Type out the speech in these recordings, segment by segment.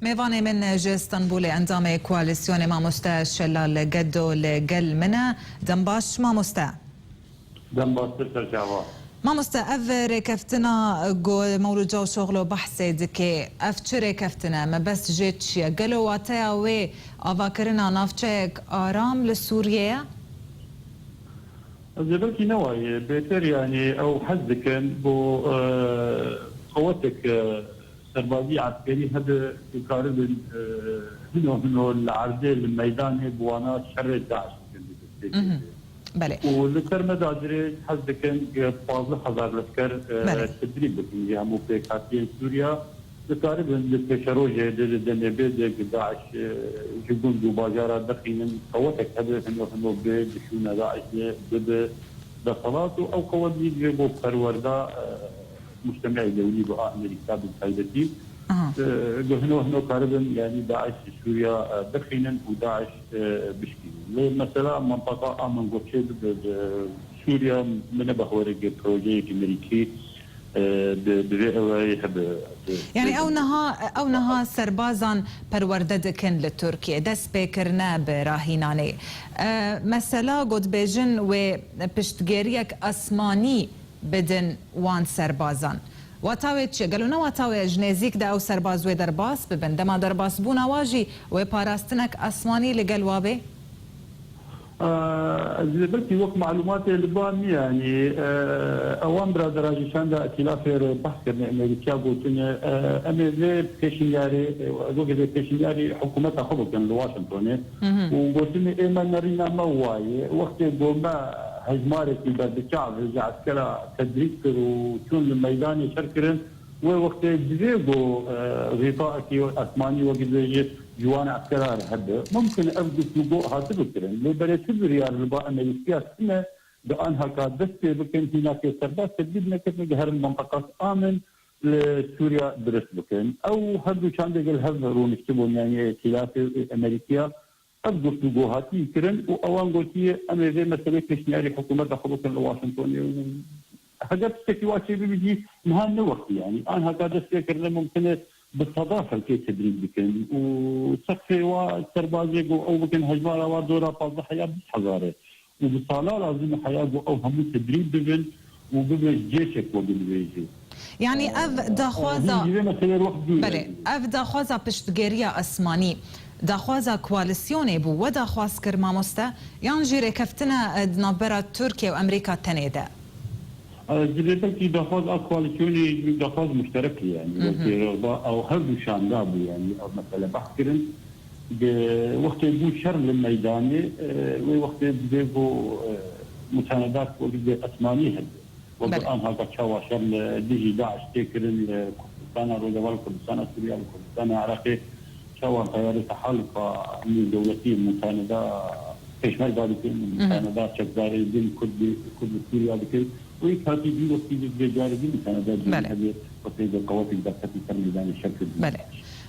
میوان من جه استنبول اندام کواليسيون ما مستا شلال قدو لقل منا دنباش ما مستا دنباش ترجعوا ما مستا أفر كفتنا قو مولود جو شغلو بحثي دكي أفتشري كفتنا ما بس جيت شيا قالوا واتايا وي أفاكرنا نافتشيك آرام لسوريا زبالكي نواي بيتر يعني او حزكن بو قوتك سربازي عسكري هذا يقارب هنو العرض الميداني بوانا شر داعش بله ولكر مداجري حزكن 15000 لشكر تدريب بكن جامو بكاتين سوريا يقارب التشروج دنبي داعش جبون دو باجارة دخينا قوتك هذا هنو بشونا داعش بصلاته او قوات يجيبوا فروردا مجتمع دولي بأمريكا بالتايبتي هنو قاربا يعني داعش سوريا دخينا وداعش بشكل مثلا منطقة من قوتشي سوريا من بهورق بروجيك امريكي يعني او نها سربازان پرورددكن لتركيا دس بكرنا براهيناني مثلا قد بيجن و پشتگيريك اسماني بدن وان سربازان واتاوي چه قالونا واتاوي جنيزيك دا او سرباز و درباس ببن دما درباس بونا واجي و پاراستنك اسماني لقلوابي زبالتي وقت معلومات لبان يعني اوان برادراجي شان دا ائتلاف بحث كرنا امريكا قلتنا امي بيشنياري وقت بيشنياري حكومتها خبط كان لواشنطن وقلتنا ايما نرينا مواي وقت قوما هجمارك بالشعب رجع عسكرة تدريب وشون الميدان يشركرن ووقت جزيبو غطاءك اسماني وقت جوان عسكرار هذا ممكن ابدو سوق هذا بكرن لو بلش ريال ربا امريكا سنه بانها كادست بكن هناك سرباز تدريب نكت هر المنطقه امن لسوريا درس بكن او هذا كان دقل هذا رون يكتبون يعني ائتلاف امريكا ابدو سوق هاتي كرن واوان قلتي امريكا مثلا كشنياري حكومه خبط واشنطن هذا بتكواتي بيجي مهان وقت يعني انا كادست كرن ممكن بالصداقه كي تدريب بكن وسقفي وسربازي او بكن هجمارة ودورة فاضل حياه بحضاره وبالصالة لازم حياه او هم تدريب بكن وببن جيشك وبالبيجي يعني اف داخوازا بله اف داخوازا پشتگیریا اسمانی داخوازا کواليسيوني بو وداخواز كرما مستا يعني جيري كفتنا دنابرا تركيا وامريكا تنيدا جلبتي دخوز اكواليسيوني دخوز مشترك يعني او هذا شان دابو يعني او مثلا بحكرن وقت بو شر للميداني ووقت بيبو مساندات وقت اسماني هذا وقت الان هذا شوا شر ديجي داعش تكرن كردستان روزوال كردستان سوريا كردستان عراقي شوا طيارة تحالف من دولتي مساندة كشمال ذلك مساندات شكداري دين كرد سوريا بكل ويكاتي دي وقتي بجاربين مساندات هذه وقتي القوات الداخلية في ميدان الشكل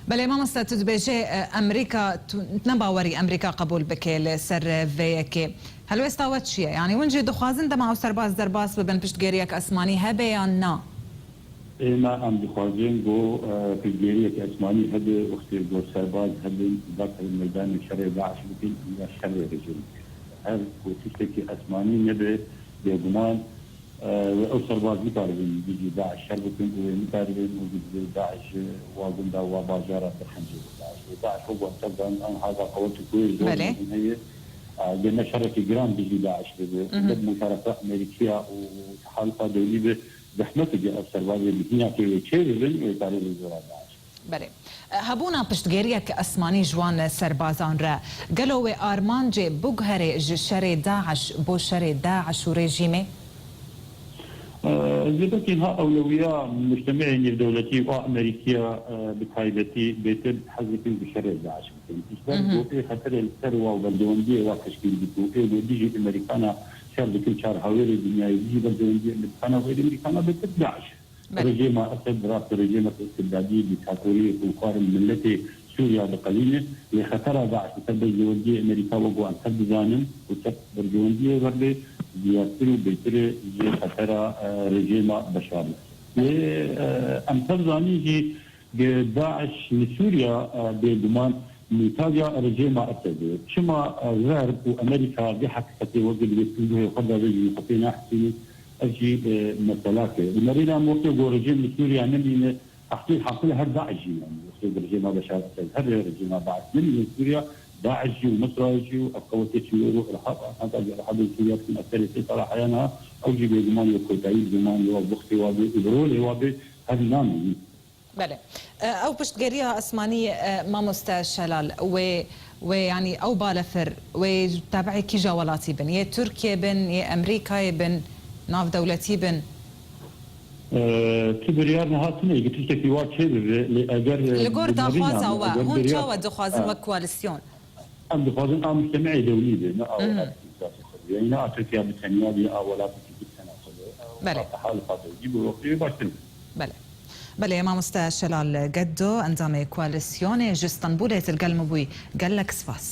بله ما مستا تدبيجي امريكا تنباوري امريكا قبول بكيل سر فيكي هل وستاوت شيء يعني ونجي دخوازن دما او سرباز درباس ببن پشتگيريك اسماني هبيانا ما ام دخوازن جو پشتگيريك اسماني هبه وقتي جو سرباز هبه داخل الميدان الشرعي داعش بكل الشرعي رجل هل وتشتكي اسماني نبه بيغمان او سرباز مقاربين بيجي داعش شربكن ومقاربين وبيجي داعش واقندا وباجارة الحنجي داعش هو تبقى ان هذا قوته كويس هي قلنا شركة جرام بيجي داعش بد مشاركة امريكيه وتحالفات دوليه زحمته جاء السرباز اللي هنا في تشيرين ويقارب الزراعه داعش بله هبونا پشتگیریک اسمانی جوان سربازان را قالوا ارمان جي بوغهري شر داعش بو شر داعش وريجيمي زبكينها أولوية مجتمعين الدولتي وأمريكية بتايبتي بيتد حزكين بشرع داعش بكين إيه خطر الثروة والبلدوندية وتشكيل بتو إيه بيجي أمريكانا شر بكل شهر حوالي الدنيا يجي بلدوندية أمريكانا وغير أمريكانا بيتد داعش رجيم أسد راس رجيم استبدادي ديكتاتوري وقارن ملتي سوريا بقليله لخطر داعش تبدي جوندية أمريكا وقوان تبدي زانم وتبدي جوندية غربي دياترو بيتري خطر رجيم بشار أم تبزاني داعش لسوريا بضمان ايطاليا رجيم اسد شما غرب وامريكا بحقيقه وجد بيسوي خذ رجيم خطينا حسين اجي مثلاك مرينا موقع رجيم سوريا نمي احكي حاصل هر داعش يعني وصل رجيم بشار اسد هر رجيم بعد من سوريا داعش ومصر وقوات الشيوعيه هذا هذا سوريا في اثر صراحه انا اوجي بضمان يكوتاي بضمان وبختي وبرول وب هذا نامي بله او پشتگیری اسمانی ما مستشلال ويعني او بالفر وتابعي كي جولاتي بن يا تركيا بن يا امريكا بن ناف دولتي بن كبريار نهاتني قلت لك في واحد لاجر لغور دخوازا وهون جاوا دخوازن وكواليسيون ام دخوازن ام مجتمعي دولي بنا او يعني تركيا بتنيا بي اولا في سنه بله حال خاطر يجيبوا وقت باشن بله بله ما مستشلال قدو انظام كواليسيون جستنبول القلمبوي قال لك سفاس